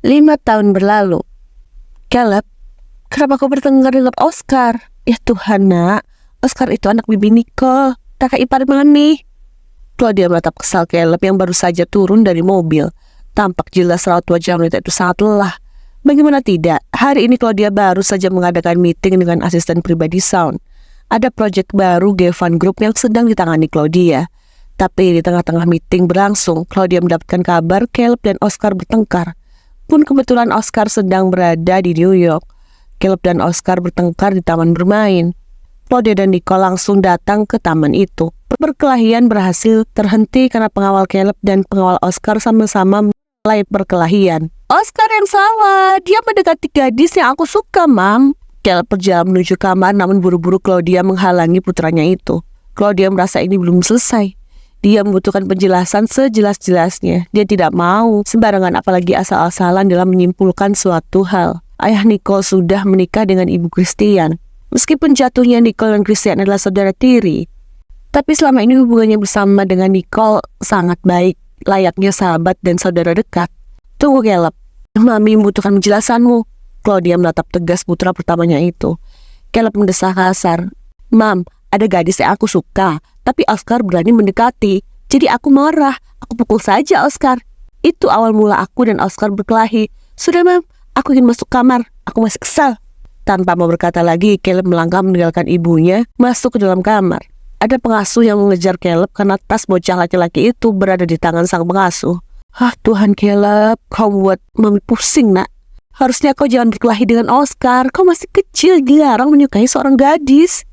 5 tahun berlalu. Caleb, kenapa kau bertengkar dengan Oscar? Ya Tuhan nak, Oscar itu anak bibi Nicole, kakak ipar Mami. Claudia menatap kesal Caleb yang baru saja turun dari mobil. Tampak jelas raut wajah wanita itu sangat lelah. Bagaimana tidak, hari ini Claudia baru saja mengadakan meeting dengan asisten pribadi Sound. Ada proyek baru Gevan Group yang sedang ditangani Claudia. Tapi di tengah-tengah meeting berlangsung, Claudia mendapatkan kabar Caleb dan Oscar bertengkar. Pun kebetulan Oscar sedang berada di New York. Caleb dan Oscar bertengkar di taman bermain. Claudia dan Nicole langsung datang ke taman itu. Perkelahian berhasil terhenti karena pengawal Caleb dan pengawal Oscar sama-sama mulai perkelahian. Oscar yang salah, dia mendekati gadis yang aku suka, Mam. Caleb berjalan menuju kamar, namun buru-buru Claudia menghalangi putranya itu. Claudia merasa ini belum selesai. Dia membutuhkan penjelasan sejelas-jelasnya. Dia tidak mau sembarangan apalagi asal-asalan dalam menyimpulkan suatu hal. Ayah Nicole sudah menikah dengan ibu Christian. Meskipun jatuhnya Nicole dan Christian adalah saudara tiri, tapi selama ini hubungannya bersama dengan Nicole sangat baik, layaknya sahabat dan saudara dekat. Tunggu Caleb, Mami membutuhkan penjelasanmu. Claudia menatap tegas putra pertamanya itu. Caleb mendesah kasar. Mam, ada gadis yang aku suka, tapi Oscar berani mendekati. Jadi aku marah, aku pukul saja Oscar. Itu awal mula aku dan Oscar berkelahi. Sudah Mam, aku ingin masuk kamar, aku masih kesal. Tanpa mau berkata lagi, Caleb melangkah meninggalkan ibunya, masuk ke dalam kamar. Ada pengasuh yang mengejar Caleb karena tas bocah laki-laki itu berada di tangan sang pengasuh. Tuhan Caleb, kau buat Mami pusing nak. Harusnya kau jangan berkelahi dengan Oscar, kau masih kecil, dilarang menyukai seorang gadis.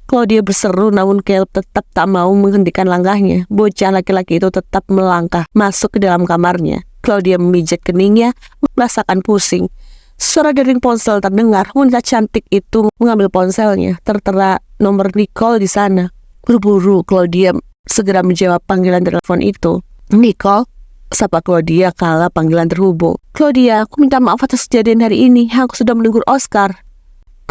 Claudia berseru, namun Caleb tetap tak mau menghentikan langkahnya. Bocah laki-laki itu tetap melangkah masuk ke dalam kamarnya. Claudia memijat keningnya, merasakan pusing. Suara dering ponsel terdengar. Wanita cantik itu mengambil ponselnya. Tertera nomor Nicole di sana. Buru-buru Claudia segera menjawab panggilan telepon itu. Nicole, sapa Claudia kala panggilan terhubung. Claudia, aku minta maaf atas kejadian hari ini. Aku sudah menegur Oscar.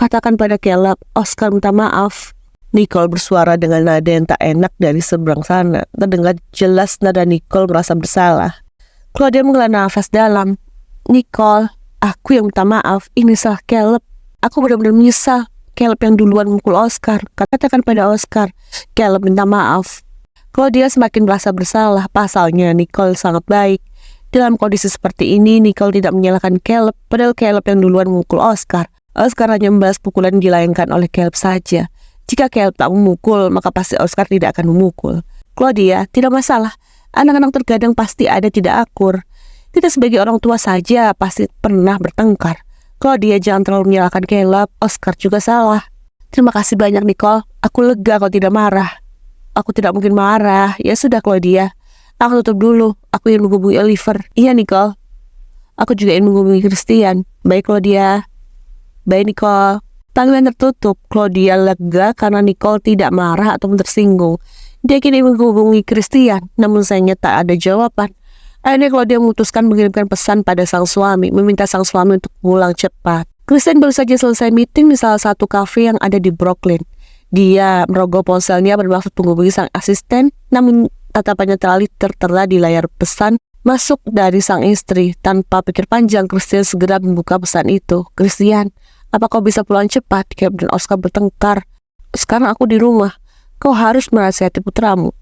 Katakan pada Caleb, Oscar minta maaf. Nicole bersuara dengan nada yang tak enak dari seberang sana. Terdengar jelas nada Nicole merasa bersalah. Claudia menghela nafas dalam. Nicole, aku yang minta maaf. Ini salah Caleb. Aku benar-benar menyesal. Caleb yang duluan memukul Oscar. Katakan pada Oscar, Caleb minta maaf. Claudia semakin merasa bersalah. Pasalnya Nicole sangat baik. Dalam kondisi seperti ini, Nicole tidak menyalahkan Caleb. Padahal Caleb yang duluan memukul Oscar. Oscar hanya membalas pukulan yang dilayangkan oleh Caleb saja. Jika Caleb tak memukul, maka pasti Oscar tidak akan memukul. Claudia, tidak masalah. Anak-anak terkadang pasti ada tidak akur. Kita sebagai orang tua saja pasti pernah bertengkar. Claudia, jangan terlalu menyalahkan Caleb. Oscar juga salah. Terima kasih banyak Nicole. Aku lega kau tidak marah. Aku tidak mungkin marah. Ya sudah Claudia. Aku tutup dulu. Aku ingin menghubungi Oliver. Iya Nicole. Aku juga ingin menghubungi Christian. Baik Claudia. Baik Nicole. Panggilan tertutup. Claudia lega karena Nicole tidak marah atau tersinggung. Dia kini menghubungi Christian, namun sayangnya tak ada jawaban. Akhirnya Claudia memutuskan mengirimkan pesan pada sang suami, meminta sang suami untuk pulang cepat. Christian baru saja selesai meeting di salah satu kafe yang ada di Brooklyn. Dia merogoh ponselnya bermaksud menghubungi sang asisten, namun tatapannya tertera di layar pesan masuk dari sang istri. Tanpa pikir panjang, Christian segera membuka pesan itu. Christian, apa kau bisa pulang cepat? Caleb dan Oscar bertengkar. Sekarang aku di rumah. Kau harus menasihati putramu.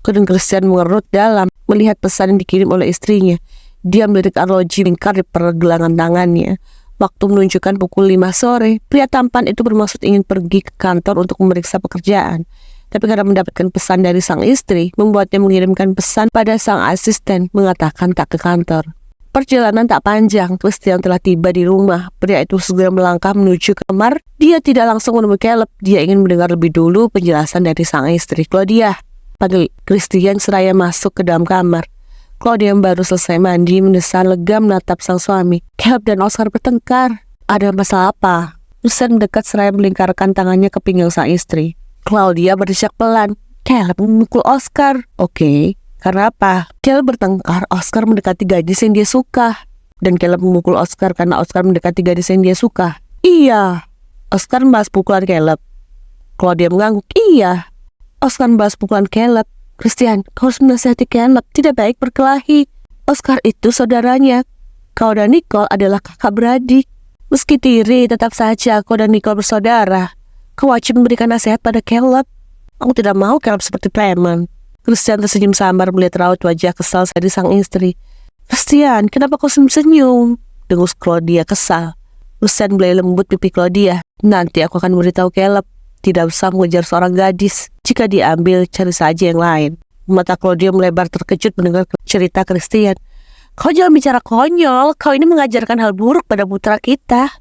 Kemudian Christian mengerut dalam melihat pesan yang dikirim oleh istrinya. Dia melirik arloji lingkar di pergelangan tangannya. Waktu menunjukkan pukul 5 sore, pria tampan itu bermaksud ingin pergi ke kantor untuk memeriksa pekerjaan. Tapi karena mendapatkan pesan dari sang istri, membuatnya mengirimkan pesan pada sang asisten mengatakan tak ke kantor. Perjalanan tak panjang, Christian telah tiba di rumah. Pria itu segera melangkah menuju kamar. Dia tidak langsung menemui Caleb. Dia ingin mendengar lebih dulu penjelasan dari sang istri. Claudia, panggil Christian seraya masuk ke dalam kamar. Claudia yang baru selesai mandi mendesah lega menatap sang suami. Caleb dan Oscar bertengkar. Ada masalah apa? Christian mendekat seraya melingkarkan tangannya ke pinggang sang istri. Claudia berdesyak pelan. Caleb memukul Oscar. Oke. Karena apa? Caleb bertengkar, Oscar mendekati gadis yang dia suka. Dan Caleb memukul Oscar karena Oscar mendekati gadis yang dia suka. Iya. Oscar membahas pukulan Caleb. Claudia mengangguk. Iya. Oscar membahas pukulan Caleb. Christian, kau harus menasihati Caleb. Tidak baik berkelahi. Oscar itu saudaranya. Kau dan Nicole adalah kakak beradik. Meski tiri, tetap saja kau dan Nicole bersaudara. Kau wajib memberikan nasihat pada Caleb. Aku tidak mau Caleb seperti preman. Christian tersenyum samar melihat raut wajah kesal dari sang istri. Christian, kenapa kau senyum-senyum? Dengus Claudia kesal. Christian belai lembut pipi Claudia. Nanti aku akan beritahu Caleb. Tidak usah mengejar seorang gadis. Jika diambil, cari saja yang lain. Mata Claudia melebar terkejut mendengar cerita Christian. Kau jangan bicara konyol. Kau ini mengajarkan hal buruk pada putra kita.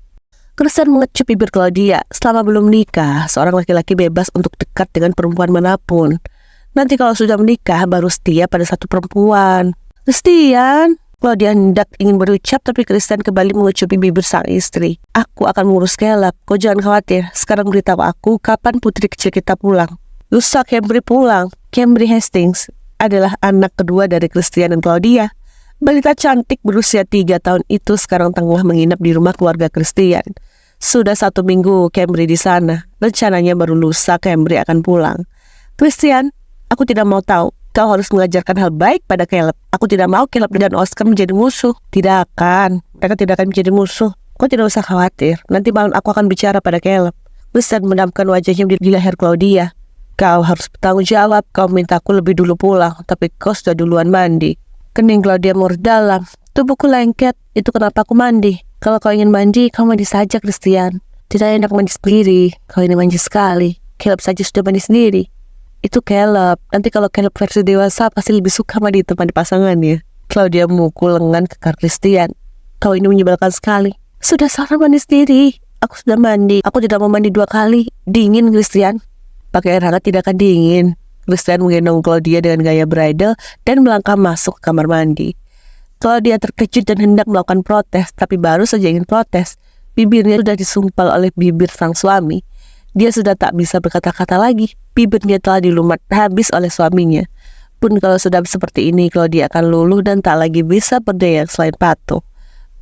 Christian mengecup bibir Claudia. Selama belum menikah, seorang laki-laki bebas untuk dekat dengan perempuan manapun. Nanti kalau sudah menikah, baru setia pada satu perempuan. Christian, Claudia hendak ingin berucap, tapi Christian kembali mengecupi bibir sang istri. Aku akan mengurus Caleb. Kau jangan khawatir. Sekarang beritahu aku kapan putri kecil kita pulang. Lusa Cambry pulang. Cambry Hastings adalah anak kedua dari Christian dan Claudia. Balita cantik berusia 3 tahun itu sekarang tengah menginap di rumah keluarga Christian. Sudah 1 minggu Cambry di sana. Rencananya baru lusa Cambry akan pulang. Christian, aku tidak mau tahu. Kau harus mengajarkan hal baik pada Caleb. Aku tidak mau Caleb dan Oscar menjadi musuh. Tidak akan. Mereka tidak akan menjadi musuh. Kau tidak usah khawatir. Nanti malam aku akan bicara pada Caleb. Christian mendampkan wajahnya di leher Claudia. Kau harus bertanggung jawab. Kau mintaku lebih dulu pulang, tapi kau sudah duluan mandi. Kening Claudia mengurut dalam. Tubuhku lengket. Itu kenapa aku mandi. Kalau kau ingin mandi, kau mandi saja, Christian. Tidak enak mandi sendiri. Kau ini mandi sekali. Caleb saja sudah mandi sendiri. Itu Caleb. Nanti kalau Caleb versi dewasa, pasti lebih suka mandi tempat pasangannya. Claudia memukul lengan kekar Christian. Kau ini menyebalkan sekali. Sudah seorang mandi sendiri. Aku sudah mandi. Aku tidak mau mandi 2 kali. Dingin, Christian. Pakai air hangat tidak akan dingin. Christian menggendong Claudia dengan gaya bridal dan melangkah masuk ke kamar mandi. Claudia terkejut dan hendak melakukan protes, tapi baru saja ingin protes, bibirnya sudah disumpal oleh bibir sang suami. Dia sudah tak bisa berkata-kata lagi. Bibirnya telah dilumat habis oleh suaminya. Pun kalau sudah seperti ini, Claudia akan luluh dan tak lagi bisa berdaya selain patuh.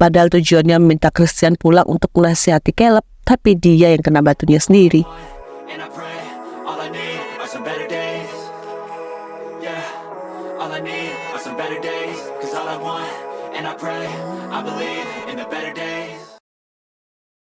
Padahal tujuannya meminta Christian pulang untuk menasihati Caleb, tapi dia yang kena batunya sendiri. And I pray, all I need are some better days. Yeah, all I need are some better days. Cause all I want, and I pray, I believe in the better days.